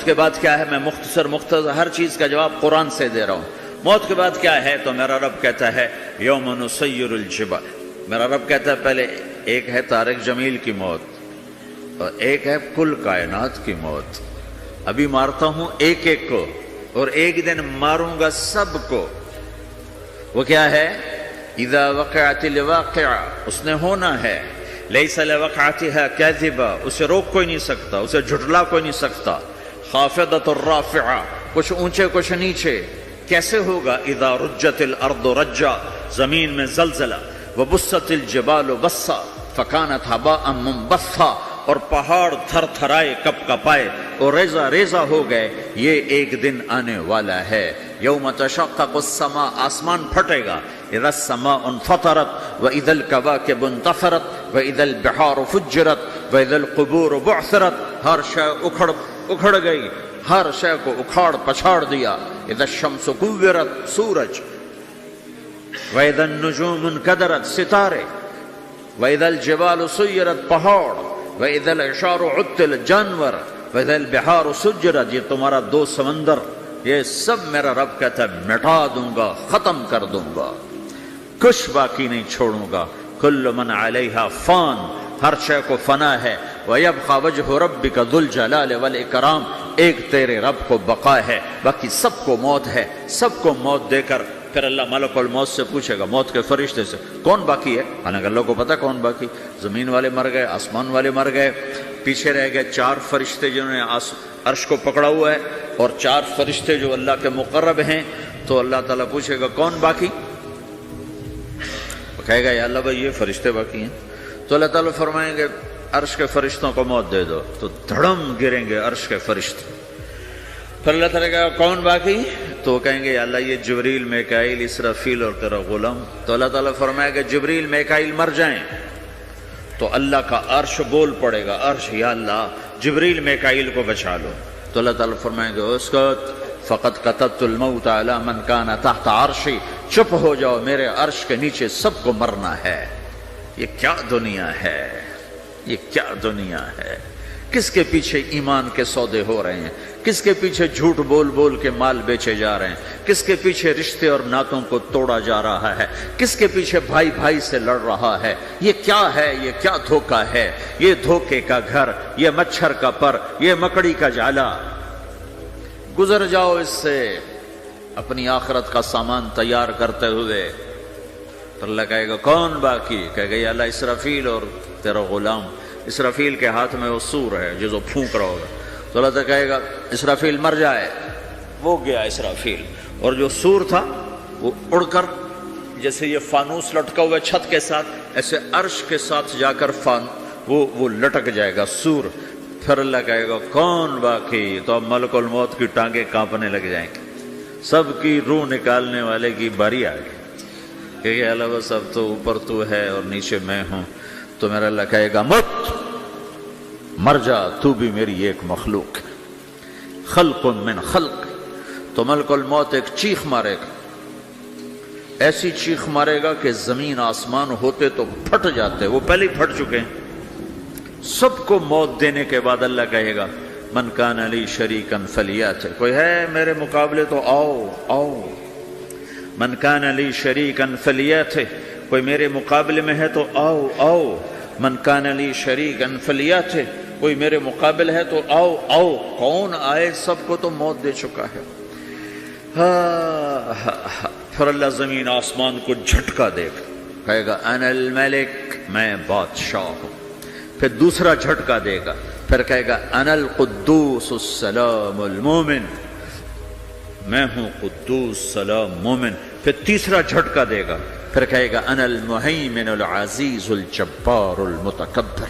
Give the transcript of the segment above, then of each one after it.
کے بعد کیا ہے؟ میں مختصر ہر چیز کا جواب قرآن سے دے رہا ہوں. موت کے بعد کیا ہے؟ تو میرا رب کہتا ہے یوم نسیر الجبال. میرا رب کہتا ہے پہلے ایک ہے طارق جمیل کی موت اور ایک ہے کل کائنات کی موت. ابھی مارتا ہوں ایک ایک کو اور ایک دن ماروں گا سب کو. وہ کیا ہے؟ اذا وقعت الواقعہ، اس نے ہونا ہے. لیس لوقعتها کاذبہ، اسے روک کوئی نہیں سکتا، اسے جھٹلا کوئی نہیں سکتا. خافضۃ الرافعہ، کچھ اونچے کچھ نیچے. کیسے ہوگا؟ اذا رجت الارض رجا، زمین میں زلزلہ. وبست الجبال بسا فکانت ہباء منبثا، اور پہاڑ تھر تھرائے کپ کپائے اور ریزہ ریزہ ہو گئے. یہ ایک دن آنے والا ہے. یوم تشقق السماء، آسمان پھٹے گا. اذا السماء انفطرت واذا الكواكب انتثرت واذا البحار فجرت واذا القبور بعثرت. ہر شے اکھڑ گئی، ہر شے کو اکھاڑ پچھاڑ دیا. اذا الشمس كورت، سورج. واذا النجوم انكدرت، ستارے. واذا الجبال سيرت، پہاڑ. واذا العشار عطلت، جانور. واذا البحار سجرت، یہ تمہارا دو سمندر، یہ سب میرا رب کہتا ہے مٹا دوں گا، ختم کر دوں گا، کچھ باقی نہیں چھوڑوں گا. کل من علیہا فان، ہر شے کو فنا ہے. وَيَبْقَى وَجْهُ رَبِّكَ ذُو الْجَلَالِ وَالْإِكْرَامِ، ایک تیرے رب کو بقا ہے، باقی سب کو موت ہے. سب کو موت دے کر پھر اللہ ملک الموت سے پوچھے گا، موت کے فرشتے سے، کون باقی ہے؟ حالانکہ اللہ کو پتا کون باقی. زمین والے مر گئے، آسمان والے مر گئے، پیچھے رہ گئے 4 فرشتے جنہوں نے عرش کو پکڑا ہوا ہے اور 4 فرشتے جو اللہ کے مقرب ہیں. تو اللہ تعالیٰ پوچھے گا کون باقی؟ کہے گا یا اللہ بھائی یہ فرشتے باقی ہیں. تو اللہ تعالیٰ فرمائیں گے عرش کے فرشتوں کو موت دے دو. تو دھڑم گریں گے عرش کے فرشتے. پھر اللہ تعالیٰ کہے گا کون باقی؟ تو وہ کہیں گے یا اللہ یہ جبریل، میکائیل، اسرافیل اور تیرا غلام. تو اللہ تعالیٰ فرمائے گا جبریل میکائیل مر جائیں. تو اللہ کا عرش بول پڑے گا، عرش یا اللہ جبریل میکائیل کو بچا لو. تو اللہ تعالیٰ فرمائیں گے اسکت فقط کتبت الموت علی من کان تحت عرشی، چپ ہو جاؤ، میرے عرش کے نیچے سب کو مرنا ہے. یہ کیا دنیا ہے، یہ کیا دنیا ہے. کس کے پیچھے ایمان کے سودے ہو رہے ہیں، کس کے پیچھے جھوٹ بول بول کے مال بیچے جا رہے ہیں، کس کے پیچھے رشتے اور ناتوں کو توڑا جا رہا ہے، کس کے پیچھے بھائی بھائی سے لڑ رہا ہے. یہ کیا ہے، یہ کیا دھوکہ ہے. یہ دھوکے کا گھر، یہ مچھر کا پر، یہ مکڑی کا جالا. گزر جاؤ اس سے اپنی آخرت کا سامان تیار کرتے ہوئے. تو اللہ کہے گا کون باقی؟ کہے گا یا اللہ اسرافیل اور تیرا غلام. اسرافیل کے ہاتھ میں وہ سور ہے جو پھونک رہا ہوگا. تو اللہ تعالیٰ کہے گا اسرافیل مر جائے. وہ گیا اسرافیل، اور جو سور تھا وہ اڑ کر جیسے یہ فانوس لٹکا ہوا چھت کے ساتھ، ایسے عرش کے ساتھ جا کر وہ لٹک جائے گا سور. پھر اللہ کہے گا کون باقی؟ تو اب ملک الموت کی ٹانگیں کانپنے لگ جائیں گے. سب کی روح نکالنے والے کی باری آ گئی کہ اللہ بس اب تو اوپر تو ہے اور نیچے میں ہوں. تو میرا اللہ کہے گا مت، مر جا، تو بھی میری ایک مخلوق ہے. خلق من خلق. تو ملک الموت ایک چیخ مارے گا، ایسی چیخ مارے گا کہ زمین آسمان ہوتے تو پھٹ جاتے. وہ پہلے ہی پھٹ چکے ہیں. سب کو موت دینے کے بعد اللہ کہے گا من کان لی شریکا فلیات، کوئی ہے میرے مقابلے تو آؤ آؤ. من کان لی شریکا فلیات، کوئی میرے مقابلے میں ہے تو آؤ آؤ. من کان لی شریکا فلیات، کوئی میرے مقابل ہے تو آؤ آؤ. کون آئے؟ سب کو تو موت دے چکا ہے. پھر اللہ زمین آسمان کو جھٹکا دے گا، کہے گا انا الملک، میں بادشاہ ہوں. پھر دوسرا جھٹکا دے گا، پھر کہے گا انا القدوس السلام المومن، میں ہوں قدوس سلام مومن. پھر تیسرا جھٹکا دے گا، پھر کہے گا انا المہیمن العزیز الجبار المتکبر.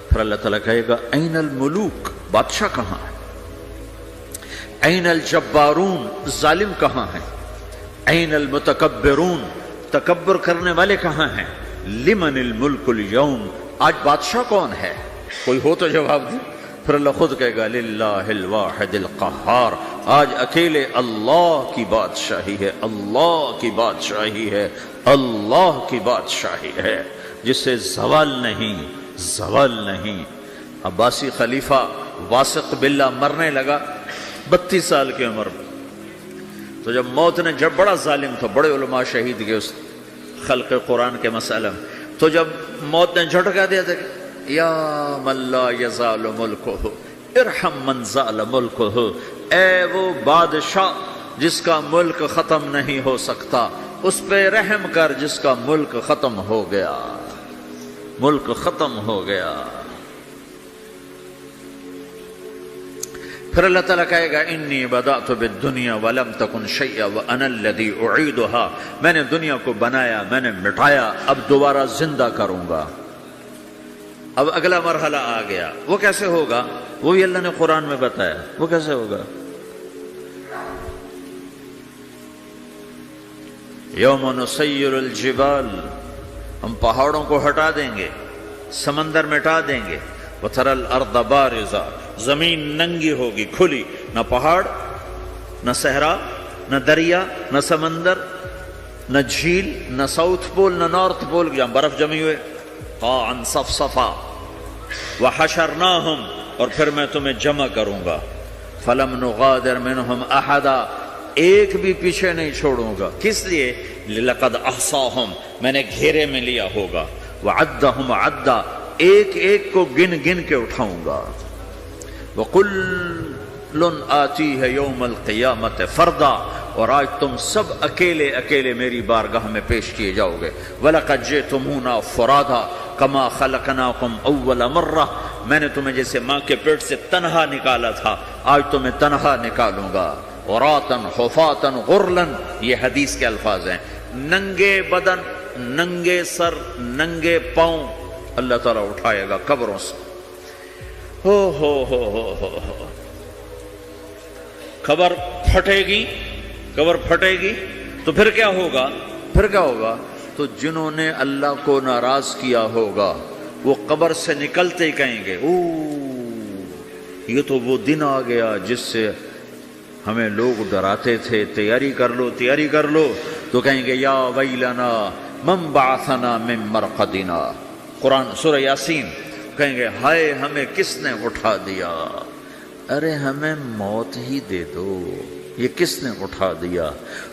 پھر اللہ تعالیٰ کہے گا این الملوک، بادشاہ کہاں ہے؟ این الجبارون، ظالم کہاں ہیں؟ این المتکبرون، تکبر کرنے والے کہاں ہیں؟ لمن الملک اليوم، آج بادشاہ کون ہے؟ کوئی ہو تو جواب دے. پھر اللہ خود کہے گا للہ الواحد القہار، آج اکیلے اللہ کی بادشاہی ہے، اللہ کی بادشاہی ہے، اللہ کی بادشاہی ہے جس سے زوال نہیں، زوال نہیں. عباسی خلیفہ واثق باللہ مرنے لگا 32 سال کی عمر میں. تو جب موت نے جب بڑا ظالم تھا، بڑے علماء شہید گئے اس خلق قرآن کے مسئلہ میں، تو جب موت نے جھٹکا دیا تھا یا من لا یزال ملکہ ارحم من زال ملکہ، اے وہ بادشاہ جس کا ملک ختم نہیں ہو سکتا، اس پہ رحم کر جس کا ملک ختم ہو گیا. ملک ختم ہو گیا. پھر اللہ تعالیٰ کہے گا انی بدأت بالدنیا ولم تکن شیئا وانا الذی اعیدها، میں نے دنیا کو بنایا، میں نے مٹایا، اب دوبارہ زندہ کروں گا. اب اگلا مرحلہ آ گیا. وہ کیسے ہوگا؟ وہ بھی اللہ نے قرآن میں بتایا. وہ کیسے ہوگا؟ یوم نسیر الجبال، ہم پہاڑوں کو ہٹا دیں گے، سمندر مٹا دیں گے. وتری الارض بارزہ، زمین ننگی ہوگی، کھلی، نہ پہاڑ، نہ صحرا، نہ دریا، نہ سمندر، نہ جھیل، نہ ساؤتھ پول، نہ نارتھ پول جہاں برف جمی ہوئے. قاعا صفصفا وحشرناہم، اور پھر میں تمہیں جمع کروں گا. فلم نغادر منہم احدا، ایک بھی پیچھے نہیں چھوڑوں گا. کس لیے؟ لقد احصاہم، میں نے گھیرے میں لیا ہوگا. وعدہم عدا، ایک ایک کو گن گن کے اٹھاؤں گا. وَقُلٌّ آتِيهَ يَوْمَ الْقِيَامَةِ فَرْدًا، اور آج تم سب اکیلے اکیلے میری بارگاہ میں پیش کیے جاؤ گے. وَلَقَدْ جِئْتُمُونَا فُرَادًا كَمَا خَلَقْنَاكُمْ أَوَّلَ مَرَّةٍ، میں نے تمہیں جیسے ماں کے پیٹ سے تنہا نکالا تھا، آج تمہیں تنہا نکالوں گا. عُرَاةً حُفَاةً غُرْلًا، یہ حدیث کے الفاظ ہیں. ننگے بدن، ننگے سر، ننگے پاؤں اللہ تعالیٰ اٹھائے گا قبروں سے. ہو خبر پھٹے گی، قبر پھٹے گی تو پھر کیا ہوگا؟ پھر کیا ہوگا؟ تو جنہوں نے اللہ کو ناراض کیا ہوگا وہ قبر سے نکلتے ہی کہیں گے او یہ تو وہ دن آ گیا جس سے ہمیں لوگ ڈراتے تھے، تیاری کر لو تیاری کر لو. تو کہیں گے یا ویلنا من بعثنا من مرقدنا، قرآن سورہ یاسین. کہیں گے ہائے ہمیں کس نے اٹھا دیا، ارے ہمیں موت ہی دے دو، یہ کس نے اٹھا دیا.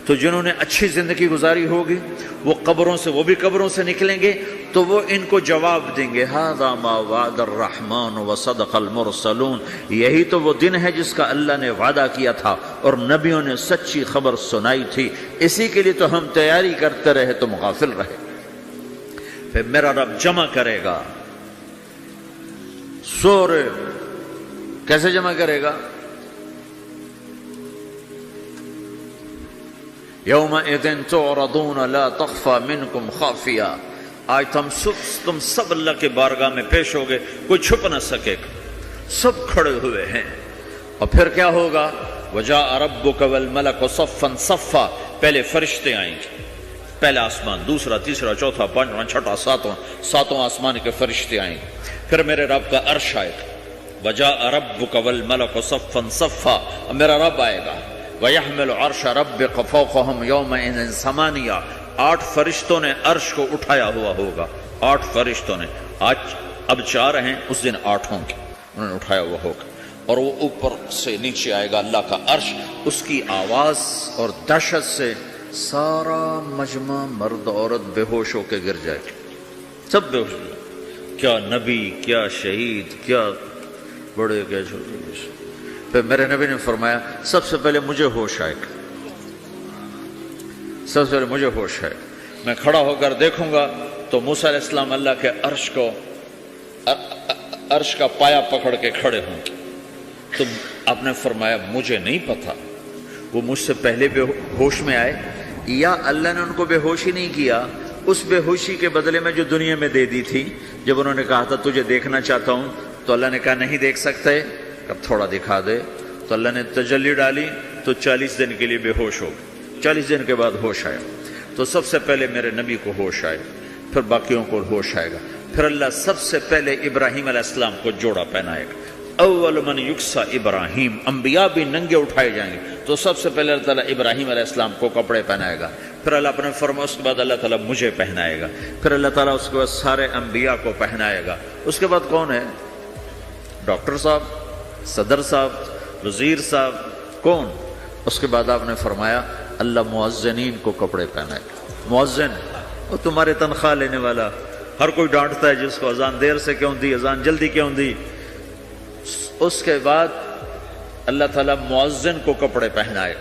تو جنہوں نے اچھی زندگی گزاری ہوگی وہ قبروں سے، وہ بھی قبروں سے نکلیں گے تو وہ ان کو جواب دیں گے ھذا ما وعد الرحمن وصدق المرسلون، یہی تو وہ دن ہے جس کا اللہ نے وعدہ کیا تھا اور نبیوں نے سچی خبر سنائی تھی، اسی کے لیے تو ہم تیاری کرتے رہے، تم غافل رہے. پھر میرا رب جمع کرے گا. سورے کیسے جمع کرے گا؟ یومئذ تعرضون لا تخفى منکم خافیہ، آج تم سب اللہ کے بارگاہ میں پیش ہوگے، کوئی چھپ نہ سکے گا، سب کھڑے ہوئے ہیں. اور پھر کیا ہوگا؟ وجاء ربک والملک صفا صفا، پہلے فرشتے آئیں گے، پہلا آسمان، دوسرا، تیسرا، چوتھا، پانچواں، چھٹا، ساتواں آسمان کے فرشتے آئیں گے. پھر میرے رب کا عرش آئے گا. وجاء ربک والملک صفا صفا، میرا رب آئے گا. وَيَحْمِلُ عَرْشَ رَبِّكَ فَوْقَهُمْ يَوْمَئِذٍ ثَمَانِيَةٌ، 8 فرشتوں نے عرش کو اٹھایا ہوا ہوگا. 8 فرشتوں نے، آج اب 4 ہیں، اس دن 8 ہوں گے، انہوں نے اٹھایا ہوا ہوگا. اور وہ اوپر سے نیچے آئے گا اللہ کا عرش، اس کی آواز اور دہشت سے سارا مجمع مرد عورت بے ہوش ہو کے گر جائے گا، سب بے ہوش ہو جائے. کیا نبی، کیا شہید، کیا بڑے، کیا چھوٹے. پھر میرے نبی نے فرمایا سب سے پہلے مجھے ہوش آئے گا، سب سے پہلے مجھے ہوش آئے گا. میں کھڑا ہو کر دیکھوں گا تو موسیٰ علیہ السلام اللہ کے عرش کا پایا پکڑ کے کھڑے ہوں گے. تو آپ نے فرمایا مجھے نہیں پتا وہ مجھ سے پہلے بے ہوش میں آئے یا اللہ نے ان کو بے ہوش ہی نہیں کیا، اس بے ہوشی کے بدلے میں جو دنیا میں دے دی تھی. جب انہوں نے کہا تھا تجھے دیکھنا چاہتا ہوں تو اللہ نے کہا نہیں دیکھ سکتے، اب تھوڑا دکھا دے. تو اللہ نے تجلی ڈالی تو 40 دن کے لیے بے ہوش ہو گئے. 40 دن کے بعد ہوش آیا. تو سب سے پہلے میرے نبی کو ہوش آئے، پھر باقیوں کو ہوش آئے گا. پھر اللہ سب سے پہلے ابراہیم علیہ السلام کو جوڑا پہنائے گا. اول من یکسا ابراہیم، انبیاء بھی ننگے اٹھائے جائیں گے. تو سب سے پہلے اللہ تعالیٰ ابراہیم علیہ السلام کو کپڑے پہنائے گا. پھر اللہ اپنے فرما، اس کے بعد اللہ تعالیٰ مجھے پہنائے گا. پھر اللہ تعالیٰ اس کے بعد سارے انبیاء کو پہنائے گا. اس کے بعد کون ہے؟ ڈاکٹر صاحب، صدر صاحب، وزیر صاحب، کون؟ اس کے بعد آپ نے فرمایا اللہ مؤذنین کو کپڑے پہنائے. مؤذن وہ تمہارے تنخواہ لینے والا، ہر کوئی ڈانٹتا ہے جس کو اذان دیر سے کیوں دی، اذان جلدی کیوں دی. اس کے بعد اللہ تعالیٰ مؤذن کو کپڑے پہنائے.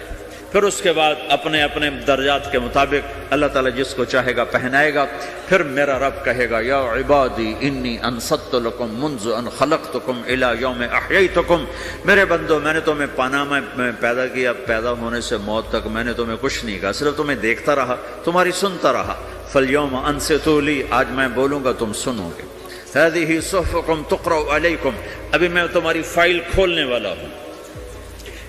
پھر اس کے بعد اپنے اپنے درجات کے مطابق اللہ تعالیٰ جس کو چاہے گا پہنائے گا. پھر میرا رب کہے گا یا عبادی انی انصت لکم منذ ان خلقتکم الی یوم احییتکم، میرے بندو میں نے تمہیں پاناما میں پیدا کیا، پیدا ہونے سے موت تک میں نے تمہیں کچھ نہیں کہا، صرف تمہیں دیکھتا رہا، تمہاری سنتا رہا. فالیوم انصتوا لی، آج میں بولوں گا تم سنو گے. ہذہ صحفکم تقرأ علیکم، ابھی میں تمہاری فائل کھولنے والا ہوں.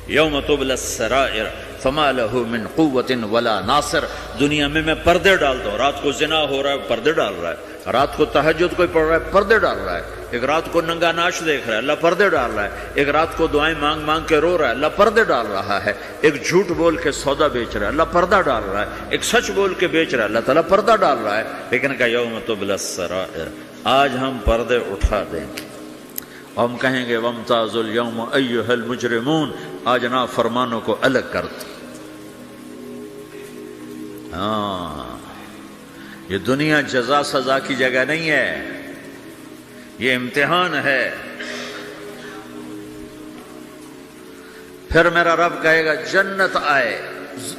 یوم تبلی السرائر فما له من قوت ولا ناصر، دنیا میں پردے ڈالتا ہوں. رات کو زنا ہو رہا ہے، پردے ڈال رہا ہے. رات کو تہجد کوئی پڑھ رہا ہے، پردے ڈال رہا ہے. ایک رات کو ننگا ناچ دیکھ رہا ہے، اللہ پردے ڈال رہا ہے. ایک رات کو دعائیں مانگ مانگ کے رو رہا ہے، اللہ پردے ڈال رہا ہے. ایک جھوٹ بول کے سودا بیچ رہا ہے، اللہ پردہ ڈال رہا ہے. ایک سچ بول کے بیچ رہا ہے، اللہ تعالیٰ پردہ ڈال رہا ہے. لیکن کہ یوم تبلی السرائر، آج ہم پردے اٹھا دیں گے. ہم کہیں گے وامتازوا اليوم ایھا المجرمون، آج نافرمانوں کو الگ کر دو. ہاں، یہ دنیا جزا سزا کی جگہ نہیں ہے، یہ امتحان ہے. پھر میرا رب کہے گا جنت آئے،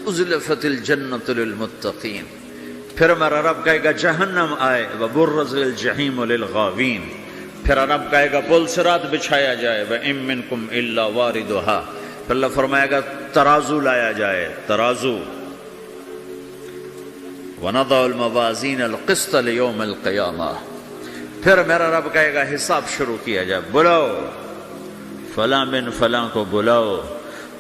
ازلفت الجنت للمتقین. پھر میرا رب کہے گا جہنم آئے، وبرزت الجحیم للغاوین. پھر رب کہے گا پل صراط بچھایا جائے، وَإِن مِّنكُمْ إِلَّا وَارِدُهَا. پھر اللہ فرمائے گا ترازو لایا جائے، ترازو. وَنَضَعُ الْمَوَازِينَ الْقِسْطَ لِيَوْمِ الْقِيَامَةِ. پھر میرا رب کہے گا حساب شروع کیا جائے، بلاؤ فلاں بن فلاں کو بلاؤ.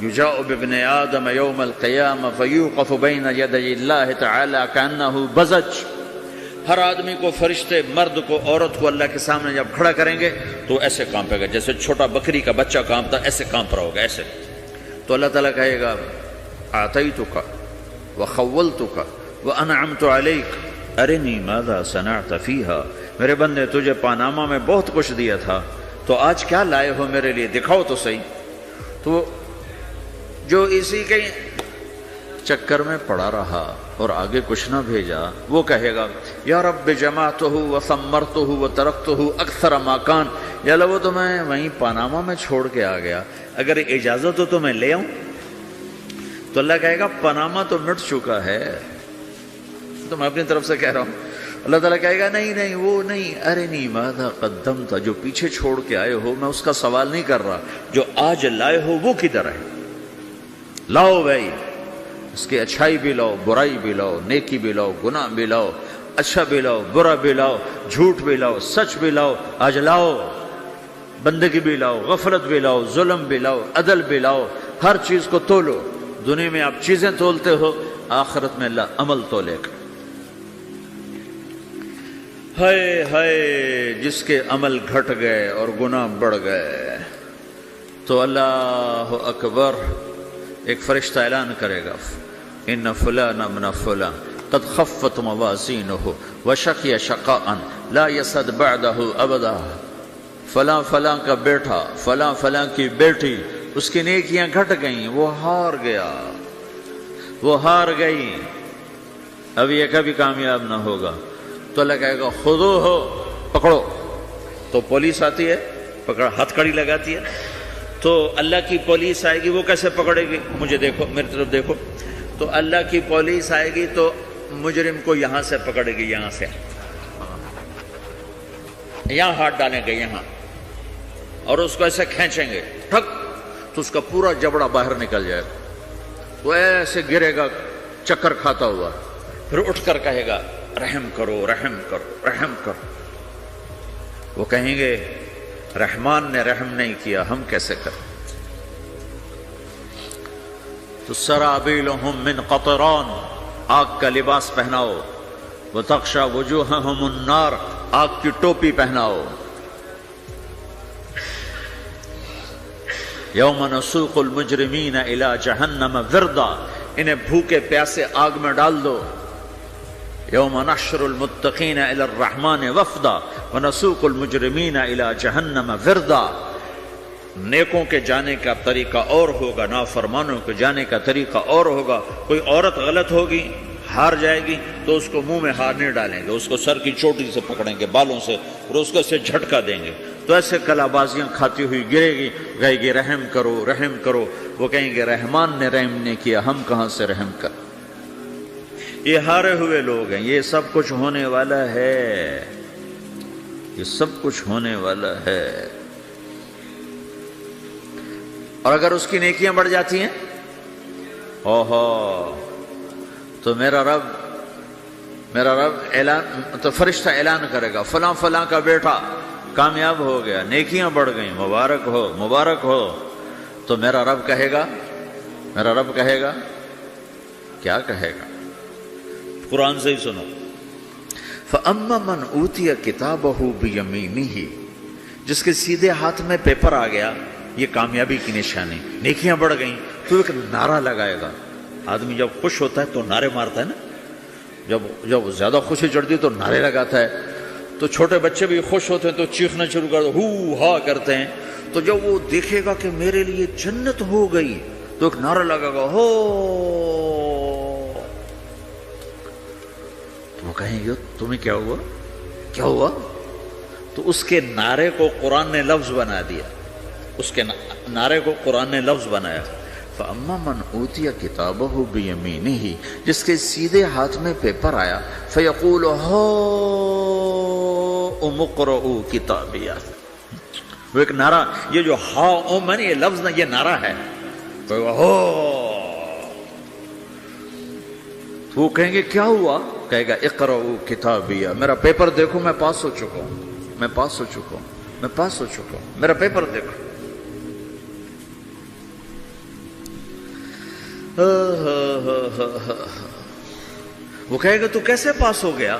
يُجَاءُ بِابْنِ آدَمَ يَوْمَ الْقِيَامَةِ فَيُوقَفُ بَيْنَ يَدَيِ اللَّهِ تَعَالَى كَأَنَّهُ بَزَجٌ. ہر آدمی کو، فرشتے، مرد کو، عورت کو اللہ کے سامنے جب کھڑا کریں گے تو ایسے کانپے گا جیسے چھوٹا بکری کا بچہ کانپتا، ایسے کانپ رہا ہوگا ایسے. تو اللہ تعالیٰ کہے گا آتیتک وخولتک وانعمت علیک ارنی ماذا صنعت فیہا. میرے بندے تجھے پاناما میں بہت کچھ دیا تھا، تو آج کیا لائے ہو میرے لیے، دکھاؤ تو صحیح. تو جو اسی کے چکر میں پڑا رہا اور آگے کچھ نہ بھیجا، وہ کہے گا یا رب جمعتہ وثمرتہ وترکتہ اکثر ما کان. یا اللہ وہ تو میں وہیں پاناما میں چھوڑ کے آ گیا، اگر اجازت ہو تو میں لے آؤں. تو اللہ کہے گا پاناما تو مٹ چکا ہے، تو میں اپنی طرف سے کہہ رہا ہوں. اللہ تعالیٰ کہے گا نہیں نہیں وہ نہیں، ارنی ماذا قدمت، جو پیچھے چھوڑ کے آئے ہو میں اس کا سوال نہیں کر رہا، جو آج لائے ہو وہ کدھر ہے. لاؤ بھائی، اس کی اچھائی بھی لاؤ، برائی بھی لاؤ، نیکی بھی لاؤ، گناہ بھی لاؤ، اچھا بھی لاؤ، برا بھی لاؤ، جھوٹ بھی لاؤ، سچ بھی لاؤ. آج لاؤ، بندگی بھی لاؤ، غفلت بھی لاؤ، ظلم بھی لاؤ، عدل بھی لاؤ. ہر چیز کو تولو. دنیا میں آپ چیزیں تولتے ہو، آخرت میں اللہ عمل تولے گا. ہائے ہائے جس کے عمل گھٹ گئے اور گناہ بڑھ گئے. تو اللہ اکبر، ایک فرشتہ اعلان کرے گا ان فلان ابن فلان قد خفت موازینہ وشقی شقاء لا یسد بعدہ ابدا. فلاں فلاں کا بیٹا، فلاں فلاں کی بیٹی، اس کی نیکیاں گھٹ گئیں، وہ ہار گیا، وہ ہار گئی، اب یہ کبھی کامیاب نہ ہوگا. تو اللہ کہے گا خودو ہو، پکڑو. تو پولیس آتی ہے، پکڑ ہتھ کڑی لگاتی ہے. تو اللہ کی پولیس آئے گی، وہ کیسے پکڑے گی؟ مجھے دیکھو، میری طرف دیکھو. تو اللہ کی پولیس آئے گی تو مجرم کو یہاں سے پکڑے گی، یہاں سے، یہاں ہاتھ ڈالیں گے یہاں، اور اس کو ایسے کھینچیں گے ٹھک، تو اس کا پورا جبڑا باہر نکل جائے گا. وہ ایسے گرے گا چکر کھاتا ہوا، پھر اٹھ کر کہے گا رحم کرو، رحم کرو، رحم کرو. وہ کہیں گے رحمان نے رحم نہیں کیا، ہم کیسے کریں؟ تو سرابیلہم من قطران، آگ کا لباس پہناؤ. وتغشی وجوہہم النار، آگ کی ٹوپی پہناؤ. یوم نسوق المجرمین الی جہنم وردا، انہیں بھوکے پیاسے آگ میں ڈال دو. یوم نحشر المتقین الی الرحمن وفدا ونسوق المجرمین الی جہنم وردا. نیکوں کے جانے کا طریقہ اور ہوگا، نافرمانوں کے جانے کا طریقہ اور ہوگا۔ کوئی عورت غلط ہوگی، ہار جائے گی تو اس کو منہ میں ہار نہیں ڈالیں گے، اس کو سر کی چوٹی سے پکڑیں گے، بالوں سے، اور اس کو سے جھٹکا دیں گے، تو ایسے کلا بازیاں کھاتی ہوئی گرے گی، کہے گی رحم کرو رحم کرو۔ وہ کہیں گے رحمان نے رحم نہیں کیا، ہم کہاں سے رحم کر۔ یہ ہارے ہوئے لوگ ہیں، یہ سب کچھ ہونے والا ہے، یہ سب کچھ ہونے والا ہے۔ اور اگر اس کی نیکیاں بڑھ جاتی ہیں، اوہو، تو میرا رب اعلان، تو فرشتہ اعلان کرے گا فلاں فلاں کا بیٹا کامیاب ہو گیا، نیکیاں بڑھ گئیں، مبارک ہو مبارک ہو۔ تو میرا رب کہے گا کیا کہے گا؟ قرآن سے ہی سنو۔ فَأَمَّا مَنْ أُوتِيَ كِتَابَهُ بِيَمِينِهِ، جس کے سیدھے ہاتھ میں پیپر آ گیا، یہ کامیابی کی نشانی، نیکیاں بڑھ گئیں، تو ایک نعرہ لگائے گا۔ آدمی جب خوش ہوتا ہے تو نعرے مارتا ہے نا، جب زیادہ خوشی چڑھتی ہے تو نعرے لگاتا ہے۔ تو چھوٹے بچے بھی خوش ہوتے ہیں تو چیخنا شروع کر ہو ہا کرتے ہیں۔ تو جب وہ دیکھے گا کہ میرے لیے جنت ہو گئی تو ایک نعرہ لگے گا ہو، تو وہ کہیں گے تمہیں کیا ہوا؟ تو اس کے نعرے کو قرآن نے لفظ بنا دیا، اس کے نعرے کو قرآن نے لفظ بنایا۔ فَأَمَّا مَنْ أُوتِيَ كِتَابَهُ بِيَمِينِهِ، جس کے سیدھے ہاتھ میں پیپر آیا، فَيَقُولُ هَاؤْمُ اقْرَءُوا كِتَابِيَهْ، وہ ایک نعرہ، یہ جو ہا اوم ہے، یہ لفظ نہ، یہ نعرہ ہے۔ تو وہ کہیں گے کیا ہوا؟ کہے گا اقرؤوا کتابیہ، میرا پیپر دیکھو، میں پاس ہو چکا ہوں، میرا پیپر دیکھو۔ وہ کہے گا تو کیسے پاس ہو گیا؟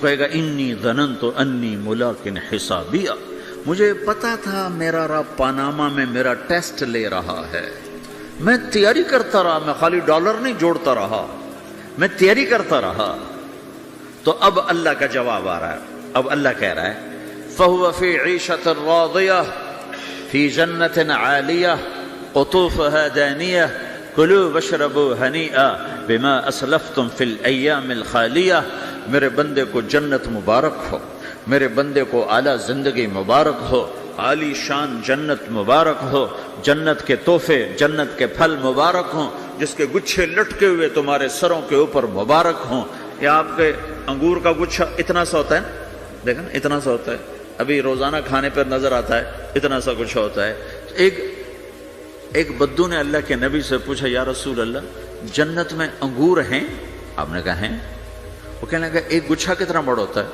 کہے گا انی ظننت انی ملاق حسابیہ، مجھے پتا تھا میرا رب پاناما میں میرا ٹیسٹ لے رہا ہے، میں تیاری کرتا رہا، میں خالی ڈالر نہیں جوڑتا رہا، میں تیاری کرتا رہا۔ تو اب اللہ کا جواب آ رہا ہے، اب اللہ کہہ رہا ہے فَهُوَ فِي عِيشَةٍ رَاضِيَةٍ فِي جَنَّةٍ عَالِيَةٍ قُطُوفُهَا دَانِيَةٌ كُلُوا وَاشْرَبُوا هَنِيئًا بِمَا أَسْلَفْتُمْ فِي الْأَيَّامِ الْخَالِيَةِ، میرے بندے کو جنت مبارک ہو، میرے بندے کو اعلیٰ زندگی مبارک ہو، عالی شان جنت مبارک ہو، جنت کے تحفے، جنت کے پھل مبارک ہوں، جس کے گچھے لٹکے ہوئے تمہارے سروں کے اوپر مبارک ہوں۔ یہ آپ کے انگور کا گچھا اتنا سا ہوتا ہے نا، دیکھیں اتنا سا ہوتا ہے، ابھی روزانہ کھانے پر نظر آتا ہے، اتنا سا گچھا ہوتا ہے۔ ایک بدو نے اللہ کے نبی سے پوچھا یا رسول اللہ جنت میں انگور ہیں؟ آپ نے کہا ہیں۔ وہ کہنے لگا ایک گچھا کتنا بڑا ہوتا ہے؟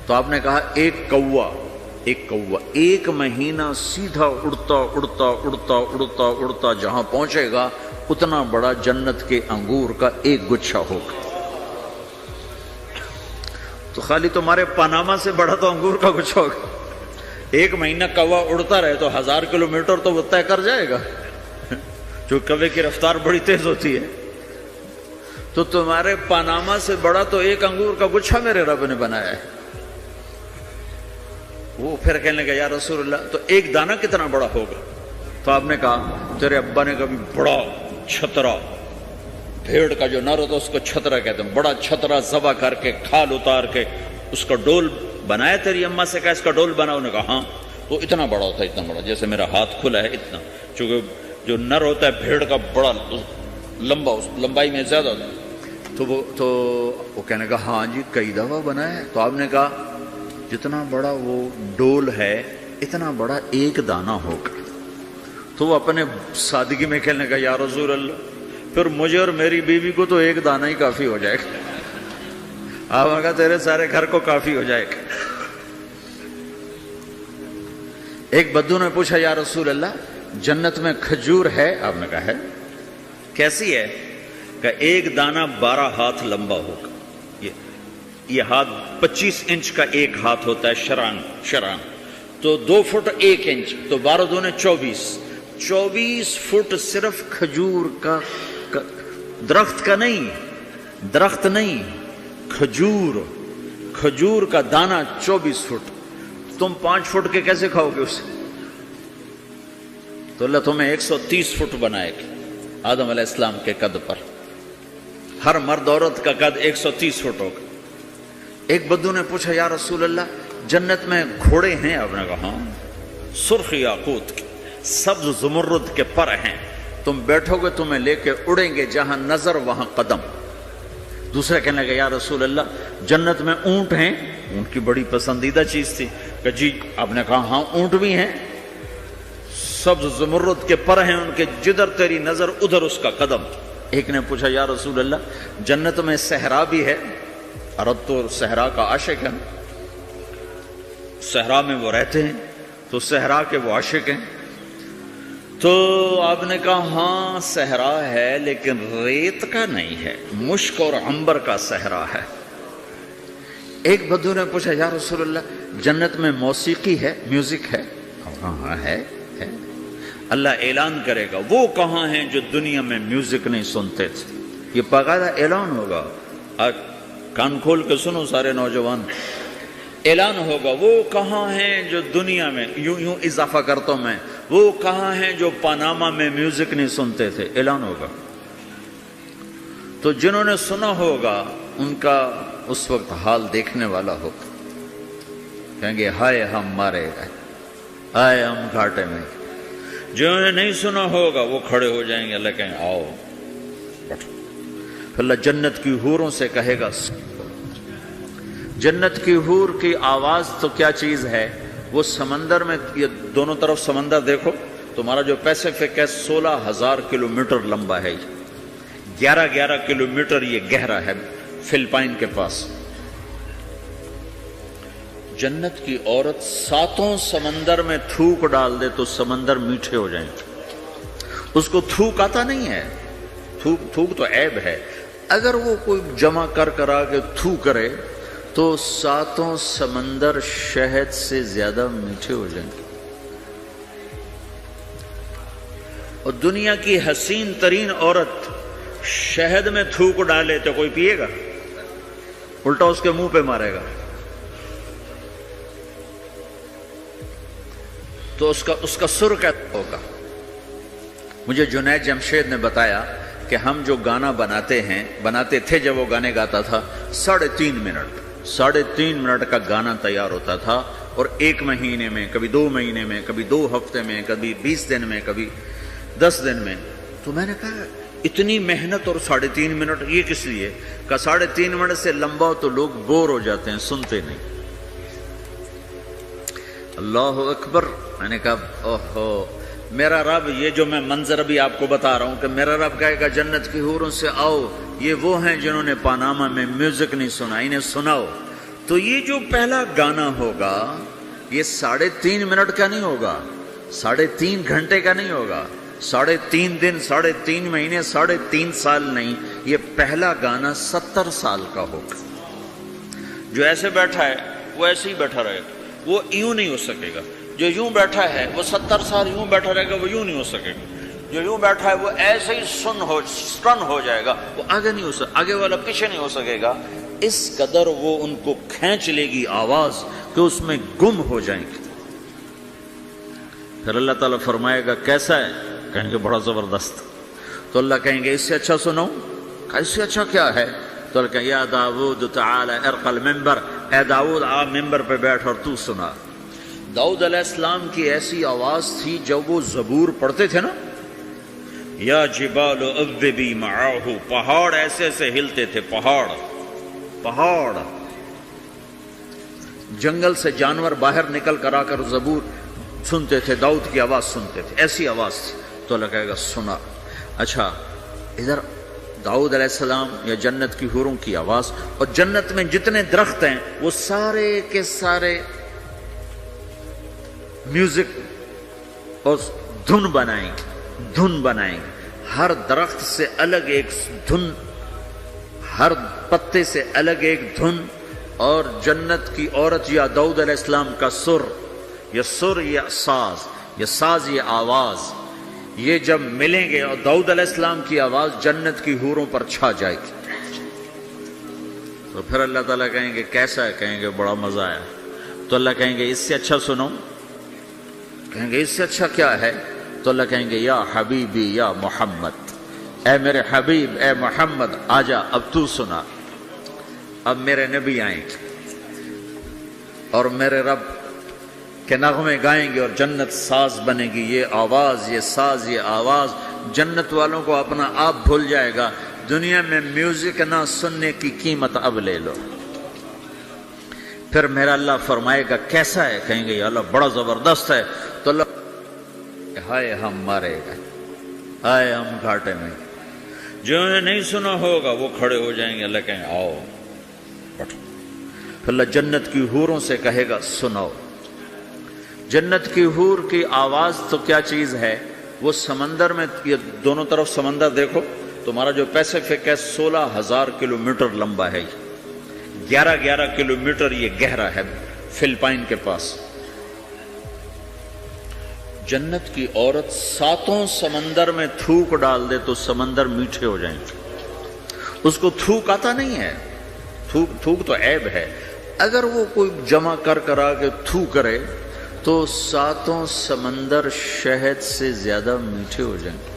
تو آپ نے کہا ایک کوا ایک مہینہ سیدھا اڑتا جہاں پہنچے گا اتنا بڑا جنت کے انگور کا ایک گچھا ہوگا۔ تو خالی تمہارے پاناما سے بڑا تو انگور کا گچھا ہوگا۔ ایک مہینہ کوا اڑتا رہے تو 1000 کلومیٹر تو وہ طے کر جائے گا، جو کوے کی رفتار بڑی تیز ہوتی ہے۔ تو تمہارے پاناما سے بڑا تو ایک انگور کا گچھا میرے رب نے بنایا ہے۔ وہ پھر کہنے لگا یا رسول اللہ تو ایک دانہ کتنا بڑا ہوگا؟ تو آپ نے کہا تیرے ابا نے کبھی بڑا چھترا، بھیڑ کا جو نر ہوتا اس کو چھترا کہتے ہیں، بڑا چھترا ذبح کر کے کھال اتار کے اس کا ڈول بنایا، تیری اماں سے کہا اس کا ڈول بناؤ؟ نے کہا ہاں۔ تو اتنا بڑا ہوتا ہے، اتنا بڑا جیسے میرا ہاتھ کھلا ہے اتنا، چونکہ جو نر ہوتا ہے بھیڑ کا بڑا لمبا، اس لمبائی میں زیادہ ہوتا ہے۔ تو وہ کہنے کا ہاں جی کئی دفعہ بنا ہے۔ تو آپ نے کہا جتنا بڑا وہ ڈول ہے اتنا بڑا ایک دانہ ہوگا۔ تو وہ اپنے سادگی میں کہنے کا یا رسول اللہ پھر مجھے اور میری بیوی کو تو ایک دانہ ہی کافی ہو جائے گا۔ آپ نے کہا تیرے سارے گھر کو کافی ہو جائے گا۔ ایک بدو نے پوچھا یا رسول اللہ جنت میں کھجور ہے؟ آپ نے کہا ہے۔ کیسی ہے؟ کہ ایک دانہ 12 ہاتھ لمبا ہوگا۔ یہ ہاتھ 25 انچ کا ایک ہاتھ ہوتا ہے، شران تو 2 فٹ 1 انچ، تو 12 دونے 24 فٹ صرف کھجور کا، درخت کا نہیں، درخت نہیں، کھجور کا دانہ 24 فٹ۔ تم 5 فٹ کے کیسے کھاؤ گے اسے؟ تو اللہ تمہیں 130 فٹ بنائے گا آدم علیہ السلام کے قد پر. ہر مرد عورت کا قد 130 فٹ ہوگا. ایک بدو نے پوچھا یا رسول اللہ جنت میں گھوڑے ہیں؟ آپ نے کہا ہاں، سرخ یاقوت کے، سبز زمرد کے پر ہیں، تم بیٹھو گے تمہیں لے کے اڑیں گے، جہاں نظر وہاں قدم. دوسرا کہنے لگا یا رسول اللہ جنت میں اونٹ ہیں؟ اونٹ کی بڑی پسندیدہ چیز تھی کہ جی. آپ نے کہا ہاں اونٹ بھی ہیں، سبز زمرد کے پر ہیں ان کے، جدھر تیری نظر ادھر اس کا قدم. ایک نے پوچھا یا رسول اللہ جنت میں صحرا بھی ہے؟ عرب تو صحرا کا عاشق ہے، صحرا میں وہ رہتے ہیں تو صحرا کے وہ عاشق ہیں. تو آپ نے کہا ہاں صحرا ہے لیکن ریت کا نہیں ہے، مشک اور عنبر کا صحرا ہے. ایک بدو نے پوچھا یا رسول اللہ جنت میں موسیقی ہے، میوزک ہے؟ ہاں ہے. اللہ اعلان کرے گا وہ کہاں ہیں جو دنیا میں میوزک نہیں سنتے تھے. یہ باقاعدہ اعلان ہوگا، آج کان کھول کے سنو سارے نوجوان. اعلان ہوگا وہ کہاں ہیں جو دنیا میں، یوں اضافہ کرتا ہوں میں، وہ کہاں ہیں جو پاناما میں میوزک نہیں سنتے تھے. اعلان ہوگا تو جنہوں نے سنا ہوگا ان کا اس وقت حال دیکھنے والا ہوگا. کہیں گے ہائے ہم مارے گئے، ہائے ہم گھاٹے میں. جنہوں نے نہیں سنا ہوگا وہ کھڑے ہو جائیں گے، اللہ کہیں آؤ بیٹھو. اللہ جنت کی حوروں سے کہے گا. جنت کی حور کی آواز تو کیا چیز ہے، وہ سمندر میں، یہ دونوں طرف سمندر دیکھو، تمہارا جو پیسیفک ہے 16,000 کلومیٹر لمبا ہے، 11 کلومیٹر یہ گہرا ہے فلپائن کے پاس. جنت کی عورت 7 سمندر میں تھوک ڈال دے تو سمندر میٹھے ہو جائیں گے. اس کو تھوک آتا نہیں ہے، تھوک تو عیب ہے. اگر وہ کوئی جمع کرا کے تھو کرے تو 7 سمندر شہد سے زیادہ میٹھے ہو جائیں گے. اور دنیا کی حسین ترین عورت شہد میں تھوک ڈالے تو کوئی پیے گا؟ الٹا اس کے منہ پہ مارے گا. تو اس کا سر کیسا ہوگا؟ مجھے جنید جمشید نے بتایا کہ ہم جو گانا بناتے تھے جب وہ گانے گاتا تھا 3.5 منٹ کا گانا تیار ہوتا تھا، اور 1 مہینے میں، کبھی 2 مہینے میں، کبھی 2 ہفتے میں، کبھی 20 دن میں، کبھی 10 دن میں. تو میں نے کہا اتنی محنت اور 3.5 منٹ یہ کس لیے؟ کہ 3.5 منٹ سے لمبا ہو تو لوگ بور ہو جاتے ہیں، سنتے نہیں. اللہ اکبر. میں نے کہا اوہو میرا رب، یہ جو میں منظر ابھی آپ کو بتا رہا ہوں کہ میرا رب کہے گا جنت کی حوروں سے آؤ، یہ وہ ہیں جنہوں نے پاناما میں میوزک نہیں سنا، انہیں سناؤ. تو یہ جو پہلا گانا ہوگا یہ 3.5 منٹ کا نہیں ہوگا، 3.5 گھنٹے کا نہیں ہوگا، 3.5 دن، 3.5 مہینے، 3.5 سال نہیں. یہ پہلا گانا 70 سال کا ہوگا. جو ایسے بیٹھا ہے وہ ایسے ہی بیٹھا رہے گا، وہ یوں نہیں ہو سکے گا. جو یوں بیٹھا ہے وہ 70 سال یوں بیٹھا رہے گا، وہ یوں نہیں ہو سکے گا. جو یوں بیٹھا ہے وہ ایسے ہی سٹن ہو جائے گا، وہ آگے نہیں ہو سکے، آگے والا پیچھے نہیں ہو سکے گا. اس قدر وہ ان کو کھینچ لے گی آواز کہ اس میں گم ہو جائیں گے. پھر اللہ تعالیٰ فرمائے گا کیسا ہے؟ کہیں گے بڑا زبردست. تو اللہ کہیں گے اس سے اچھا سنو. اس سے اچھا کیا ہے؟ تو اللہ کہیں یا داود تعالی ارقى المنبر، اے داود آپ ممبر پہ بیٹھ اور تو سنا. داؤد علیہ السلام کی ایسی آواز تھی جب وہ زبور پڑھتے تھے نا، یا جبال اوبی معاہ، پہاڑ ایسے ایسے ہلتے تھے، پہاڑ. جنگل سے جانور باہر نکل کر آ کر زبور سنتے تھے، داؤد کی آواز سنتے تھے، ایسی آواز تھی. تو اللہ کہے گا سنا. اچھا ادھر داؤد علیہ السلام یا جنت کی حوروں کی آواز، اور جنت میں جتنے درخت ہیں وہ سارے کے سارے میوزک اور دھن بنائیں گے. ہر درخت سے الگ ایک دھن، ہر پتے سے الگ ایک دھن. اور جنت کی عورت یا داؤد علیہ السلام کا سر، یہ ساز، یہ آواز، یہ جب ملیں گے اور داؤد علیہ السلام کی آواز جنت کی حوروں پر چھا جائے گی. تو پھر اللہ تعالیٰ کہیں گے کیسا ہے؟ کہیں گے بڑا مزہ آیا. تو اللہ کہیں گے اس سے اچھا سنو. کہیں گے اس سے اچھا کیا ہے؟ تو اللہ کہیں گے یا حبیبی یا محمد، اے میرے حبیب اے محمد آجا اب تو سنا۔ اب میرے نبی آئیں گے اور میرے رب کے نغمے گائیں گے اور جنت ساز بنے گی، یہ آواز یہ ساز یہ آواز جنت والوں کو اپنا آپ بھول جائے گا۔ دنیا میں میوزک نہ سننے کی قیمت اب لے لو۔ پھر میرا اللہ فرمائے گا کیسا ہے؟ کہیں گے یا اللہ بڑا زبردست ہے۔ تو اللہ ہائے ہم مارے گا، ہائے ہم گھاٹے میں۔ جو انہیں نہیں سنا ہوگا وہ کھڑے ہو جائیں گے، اللہ کہیں گے آؤ بیٹھو۔ پھر اللہ جنت کی حوروں سے کہے گا سناؤ۔ جنت کی حور کی آواز تو کیا چیز ہے، وہ سمندر میں، یہ دونوں طرف سمندر دیکھو، تمہارا جو پیسیفک ہے 16,000 کلومیٹر لمبا ہے، 11 کلومیٹر یہ گہرا ہے فلپائن کے پاس۔ جنت کی عورت 7 سمندر میں تھوک ڈال دے تو سمندر میٹھے ہو جائیں گے۔ اس کو تھوک آتا نہیں ہے، تھوک تو عیب ہے، اگر وہ کوئی جمع کرا کے تھو کرے تو 7 سمندر شہد سے زیادہ میٹھے ہو جائیں گے۔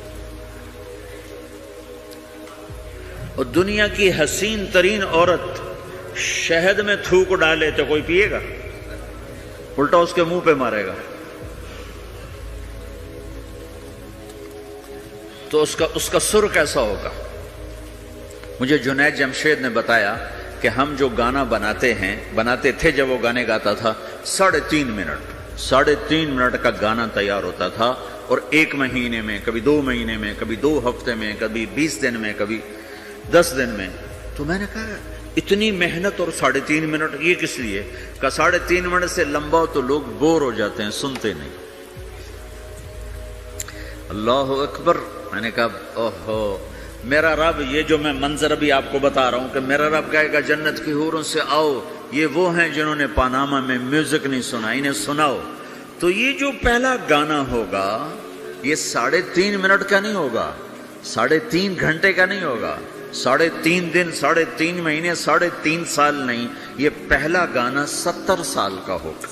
اور دنیا کی حسین ترین عورت شہد میں تھوک ڈالے تو کوئی پیے گا؟ الٹا اس کے منہ پہ مارے گا۔ تو اس کا سر کیسا ہوگا؟ مجھے جنید جمشید نے بتایا کہ ہم جو گانا بناتے تھے جب وہ گانے گاتا تھا 3.5 منٹ کا گانا تیار ہوتا تھا، اور 1 مہینے میں، کبھی 2 مہینے میں، کبھی 2 ہفتے میں، کبھی 20 دن میں، کبھی 10 دن میں۔ تو میں نے کہا اتنی محنت اور 3.5 منٹ یہ کس لیے؟ کہ 3.5 منٹ سے لمبا ہو تو لوگ بور ہو جاتے ہیں، سنتے نہیں۔ اللہ اکبر۔ میں نے کہا اوہو میرا رب، یہ جو میں منظر ابھی آپ کو بتا رہا ہوں کہ میرا رب کہے گا جنت کی حوروں سے آؤ، یہ وہ ہیں جنہوں نے پاناما میں میوزک نہیں سنا، انہیں سناؤ۔ تو یہ جو پہلا گانا ہوگا یہ 3.5 منٹ کا نہیں ہوگا، 3.5 گھنٹے کا نہیں ہوگا، 3.5 دن، 3.5 مہینے، 3.5 سال نہیں، یہ پہلا گانا 70 سال کا ہوگا۔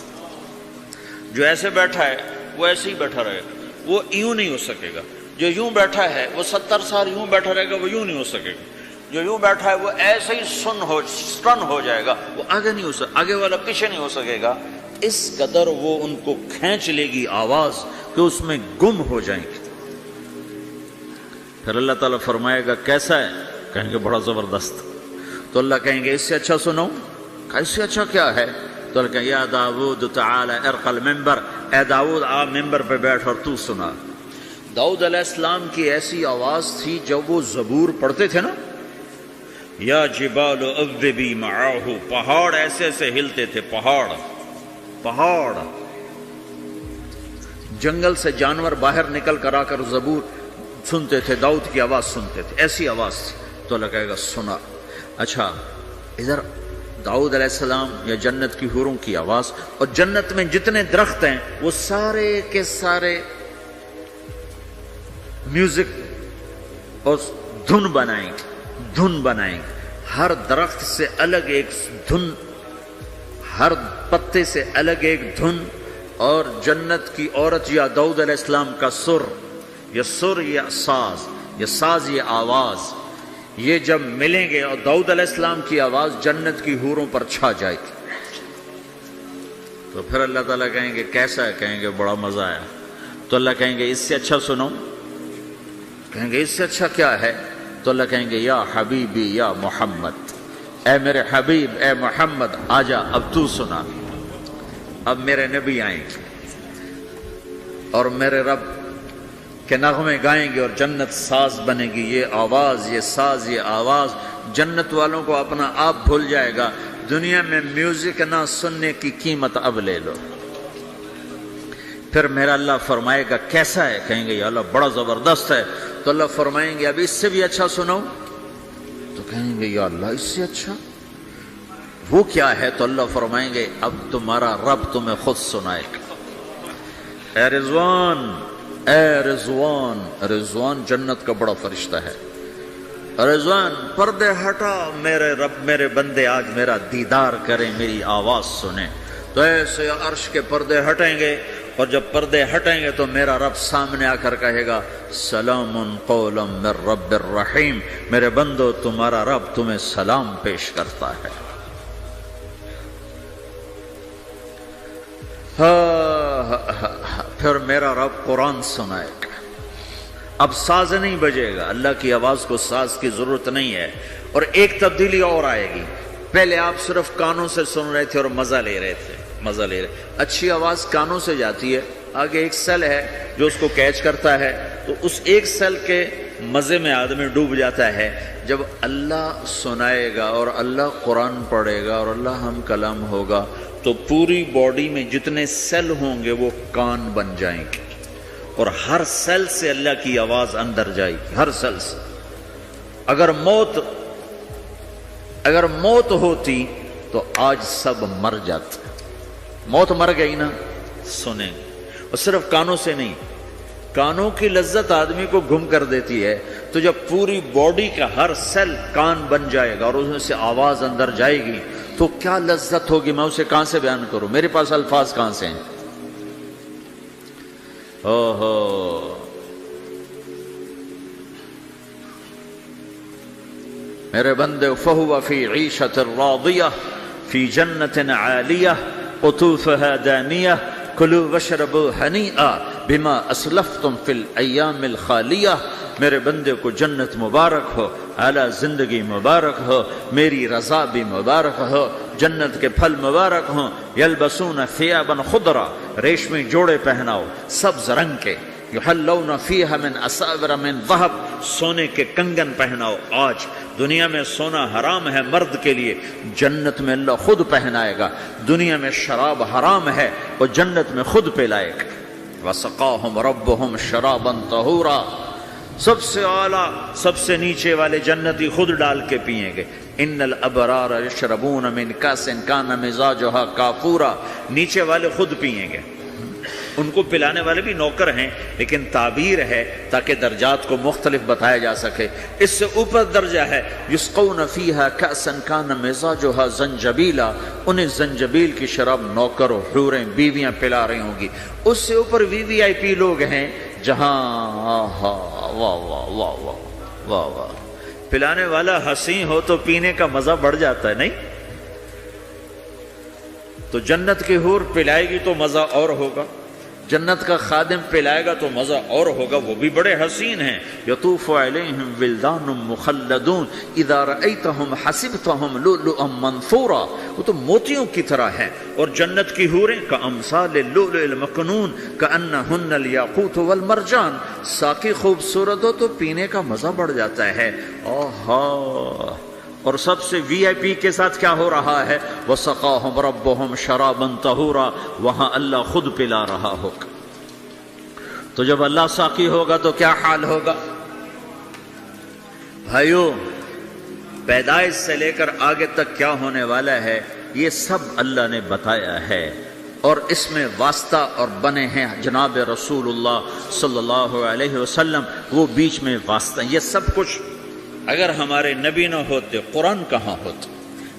جو ایسے بیٹھا ہے وہ ایسے ہی بیٹھا رہے گا، وہ یوں نہیں ہو سکے گا۔ جو یوں بیٹھا ہے وہ 70 سال یوں بیٹھا رہے گا، وہ یوں نہیں ہو سکے گا۔ جو یوں بیٹھا ہے وہ ایسے ہی سٹن ہو جائے گا، وہ آگے نہیں ہو سکے، آگے والا پیچھے نہیں ہو سکے گا۔ اس قدر وہ ان کو کھینچ لے گی آواز کہ اس میں گم ہو جائیں گے۔ پھر اللہ تعالیٰ فرمائے گا کیسا ہے؟ کہیں گے بڑا زبردست۔ تو اللہ کہیں گے اس سے اچھا سناؤں؟ اس سے اچھا کیا ہے؟ تو اللہ کہیں یا داؤد تعالی ارقى المنبر، اے داؤد آپ ممبر پہ بیٹھ اور تو سنا۔ داؤد علیہ السلام کی ایسی آواز تھی جب وہ زبور پڑھتے تھے نا، یا جبال اوبی معاہ، پہاڑ ایسے ایسے ہلتے تھے، پہاڑ جنگل سے جانور باہر نکل کر آ کر زبور سنتے تھے، داؤد کی آواز سنتے تھے، ایسی آواز تھی۔ تو اللہ کہے گا سنا۔ اچھا ادھر داؤد علیہ السلام یا جنت کی حوروں کی آواز، اور جنت میں جتنے درخت ہیں وہ سارے کے سارے میوزک اور دھن بنائیں گے، ہر درخت سے الگ ایک دھن، ہر پتے سے الگ ایک دھن، اور جنت کی عورت یا داؤد علیہ السلام کا سر یا ساز یہ آواز، یہ جب ملیں گے اور داؤد علیہ السلام کی آواز جنت کی حوروں پر چھا جائے گی، تو پھر اللہ تعالیٰ کہیں گے کیسا ہے؟ کہیں گے بڑا مزہ آیا۔ تو اللہ کہیں گے اس سے اچھا سنو؟ کہیں گے اس سے اچھا کیا ہے؟ تو اللہ کہیں گے یا حبیبی یا محمد، اے میرے حبیب اے محمد آجا اب تو سنا۔ اب میرے نبی آئیں گے اور میرے رب کے نغمے گائیں گے اور جنت ساز بنے گی، یہ آواز یہ ساز یہ آواز جنت والوں کو اپنا آپ بھول جائے گا۔ دنیا میں میوزک نہ سننے کی قیمت اب لے لو۔ پھر میرا اللہ فرمائے گا کیسا ہے؟ کہیں گے یا اللہ بڑا زبردست ہے۔ تو اللہ فرمائیں گے اب اس سے بھی اچھا سنو؟ تو کہیں گے یا اللہ اس سے اچھا وہ کیا ہے؟ تو اللہ فرمائیں گے اب تمہارا رب تمہیں خود سنائے گا۔ اے رضوان جنت کا بڑا فرشتہ ہے۔ رضوان پردے ہٹا، میرے رب میرے بندے آج میرا دیدار کریں، میری آواز سنیں۔ تو ایسے عرش کے پردے ہٹیں گے اور جب پردے ہٹیں گے تو میرا رب سامنے آ کر کہے گا سلام قولا من رب الرحیم، میرے بندو تمہارا رب تمہیں سلام پیش کرتا ہے۔ پھر میرا رب قرآن سنائے گا، اب ساز نہیں بجے گا، اللہ کی آواز کو ساز کی ضرورت نہیں ہے۔ اور ایک تبدیلی اور آئے گی، پہلے آپ صرف کانوں سے سن رہے تھے اور مزہ لے رہے تھے، مزہ لے رہے، اچھی آواز کانوں سے جاتی ہے، آگے ایک سیل ہے جو اس کو کیچ کرتا ہے، تو اس ایک سیل کے مزے میں آدمی ڈوب جاتا ہے۔ جب اللہ سنائے گا اور اللہ قرآن پڑھے گا اور اللہ ہم کلام ہوگا تو پوری باڈی میں جتنے سیل ہوں گے وہ کان بن جائیں گے، اور ہر سیل سے اللہ کی آواز اندر جائے گی، ہر سیل سے۔ اگر موت ہوتی تو آج سب مر جاتے، موت مر گئی نا، سنیں، اور صرف کانوں سے نہیں، کانوں کی لذت آدمی کو گم کر دیتی ہے، تو جب پوری باڈی کا ہر سیل کان بن جائے گا اور اس میں سے آواز اندر جائے گی تو کیا لذت ہوگی، میں اسے کہاں سے بیان کروں، میرے پاس الفاظ کہاں سے ہیں۔ میرے بندے فہو فی عیشۃ راضیہ فی جنت عالیہ قطوفها دانیہ کلوا واشربوا ہنیئا بما اسلفتم فی الایام الخالیہ، میرے بندے کو جنت مبارک ہو، اعلیٰ زندگی مبارک ہو، میری رضا بھی مبارک ہو، جنت کے پھل مبارک ہوں، یلبسون ثیابا خضرا، ریشمی جوڑے پہناؤ سبز رنگ کے، یحلون فیہا من اساور من ذہب، سونے کے کنگن پہناؤ۔ آج دنیا میں سونا حرام ہے مرد کے لیے، جنت میں اللہ خود پہنائے گا۔ دنیا میں شراب حرام ہے، وہ جنت میں خود پلائے گا۔ وسقاہم ربہم شرابا طہورا، سب سے اعلیٰ سب سے نیچے والے جنتی خود ڈال کے پئیں گے۔ ان الابرار یشربون من کاس کان مزاجھا کافورا، نیچے والے خود پئیں گے، ان کو پلانے والے بھی نوکر ہیں، لیکن تعبیر ہے تاکہ درجات کو مختلف بتایا جا سکے۔ اس سے اوپر درجہ ہے یسقون فیہا کأسا کان مزاجھا زنجبیلا، انہیں زنجبیل کی شراب نوکر و حوریں بیویاں پلا رہی ہوں گی۔ اس سے اوپر VIP لوگ ہیں جہاں واہ واہ واہ واہ واہ واہ، پلانے والا حسین ہو تو پینے کا مزہ بڑھ جاتا ہے، نہیں؟ تو جنت کی حور پلائے گی تو مزہ اور ہوگا، جنت کا خادم پلائے گا تو مزہ اور ہوگا، وہ بھی بڑے حسین ہیں۔ یطوف علیہم ولدان مخلدون اذا رأیتہم حسبتہم لؤلؤا منثورا، وہ تو موتیوں کی طرح ہیں، اور جنت کی حوریں کامثال اللؤلؤ المکنون کأنہن الیاقوت والمرجان، ساقی خوبصورت ہو تو پینے کا مزہ بڑھ جاتا ہے۔ آہا، اور سب سے VIP کے ساتھ کیا ہو رہا ہے؟ وَسَقَاهُمْ رَبُّهُمْ شَرَابًا طَهُورًا، وہاں اللہ خود پلا رہا ہوگا۔ تو جب اللہ ساقی ہوگا تو کیا حال ہوگا؟ بھائیو، پیدائش سے لے کر آگے تک کیا ہونے والا ہے یہ سب اللہ نے بتایا ہے، اور اس میں واسطہ اور بنے ہیں جناب رسول اللہ صلی اللہ علیہ وسلم، وہ بیچ میں واسطہ۔ یہ سب کچھ اگر ہمارے نبی نہ ہوتے قرآن کہاں ہوتا،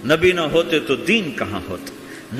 نبی نہ ہوتے تو دین کہاں ہوتا،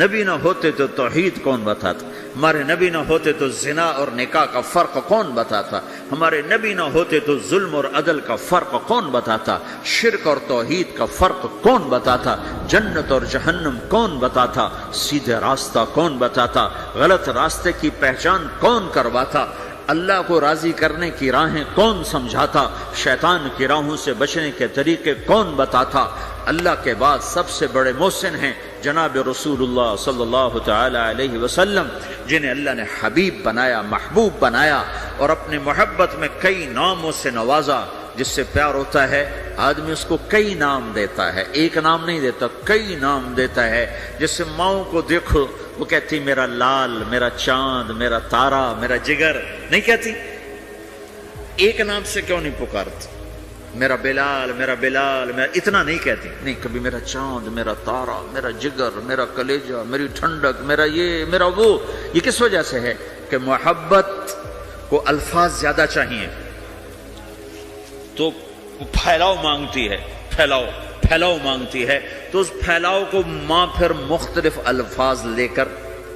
نبی نہ ہوتے تو توحید کون بتاتا، ہمارے نبی نہ ہوتے تو زنا اور نکاح کا فرق کون بتاتا، ہمارے نبی نہ ہوتے تو ظلم اور عدل کا فرق کون بتاتا، شرک اور توحید کا فرق کون بتاتا، جنت اور جہنم کون بتاتا، سیدھے راستہ کون بتاتا، غلط راستے کی پہچان کون کرواتا، اللہ کو راضی کرنے کی راہیں کون سمجھاتا، شیطان کی راہوں سے بچنے کے طریقے کون بتاتا۔ اللہ کے بعد سب سے بڑے محسن ہیں جناب رسول اللہ صلی اللہ تعالی علیہ وسلم، جنہیں اللہ نے حبیب بنایا، محبوب بنایا، اور اپنے محبت میں کئی ناموں سے نوازا۔ جس سے پیار ہوتا ہے آدمی اس کو کئی نام دیتا ہے، ایک نام نہیں دیتا، کئی نام دیتا ہے۔ جیسے ماؤں کو دیکھو وہ کہتی میرا لال، میرا چاند، میرا تارا، میرا جگر، نہیں کہتی؟ ایک نام سے کیوں نہیں پکارتی؟ میرا بلال، میرا بلال، میرا اتنا نہیں کہتی، نہیں، کبھی میرا چاند، میرا تارا، میرا جگر، میرا کلیجہ، میری ٹھنڈک، میرا یہ، میرا وہ۔ یہ کس وجہ سے ہے؟ کہ محبت کو الفاظ زیادہ چاہیے تو پھیلاؤ مانگتی ہے، پھیلاؤ مانگتی ہے، تو اس پھیلاؤ کو ماں پھر مختلف الفاظ لے کر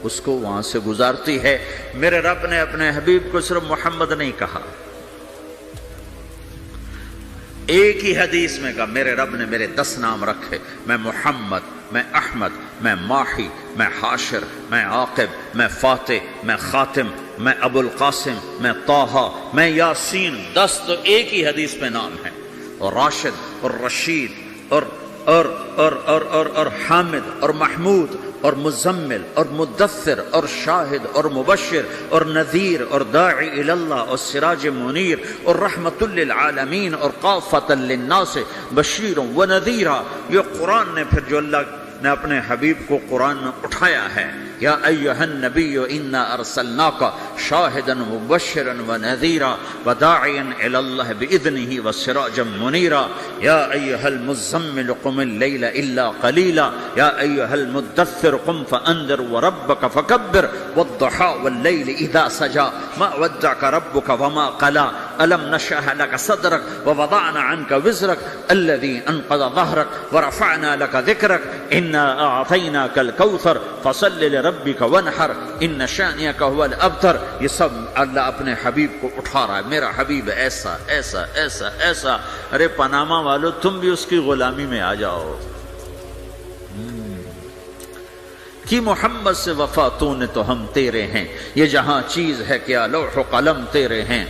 اس کو وہاں سے گزارتی ہے۔ میرے رب نے اپنے حبیب کو صرف محمد نہیں کہا، ایک ہی حدیث میں کہا، میرے رب نے میرے 10 نام رکھے، میں محمد، میں احمد، میں ماحی، میں حاشر، میں عاقب، میں فاتح، میں خاتم، میں ابو القاسم، میں طٰہٰ، میں یاسین۔ 10 تو ایک ہی حدیث میں نام ہیں، اور راشد اور رشید اور حامد اور محمود اور مزمل اور مدثر اور شاہد اور مبشر اور نذیر اور داعی الی اللہ اور سراج منیر اور رحمت للعالمین اور قافۃ للناس بشیر و نذیرا۔ یہ قرآن نے پھر جو اللہ نے اپنے حبیب کو قرآن میں اٹھایا ہے، یا ایھا النبی انا ارسلناک شاہدا مبشرا ونذیرا وداعیا الی اللہ باذنہ وسراجا منیرا، یا ایھا المزمل قم اللیل الا قلیلا، یا ایھا المدثر قم فانذر وربک فکبر والضحی واللیل اذا سجی ما ودعک ربک وما قلی الم نشرح لک صدرک ووضعنا عنک وزرک الذی انقض ظہرک ورفعنا لک ذکرک انا اعطیناک الکوثر فصل لربک وانحر ان شانئک هو الابتر۔ یہ سب اللہ اپنے حبیب کو اٹھا رہا ہے، میرا حبیب ایسا ایسا ایسا ایسا۔ ارے پاناما والو، تم بھی اس کی غلامی میں آ جاؤ۔ کہ محمد سے وفا تو نے تو ہم تیرے ہیں، یہ جہاں چیز ہے کیا لوح و قلم تیرے ہیں،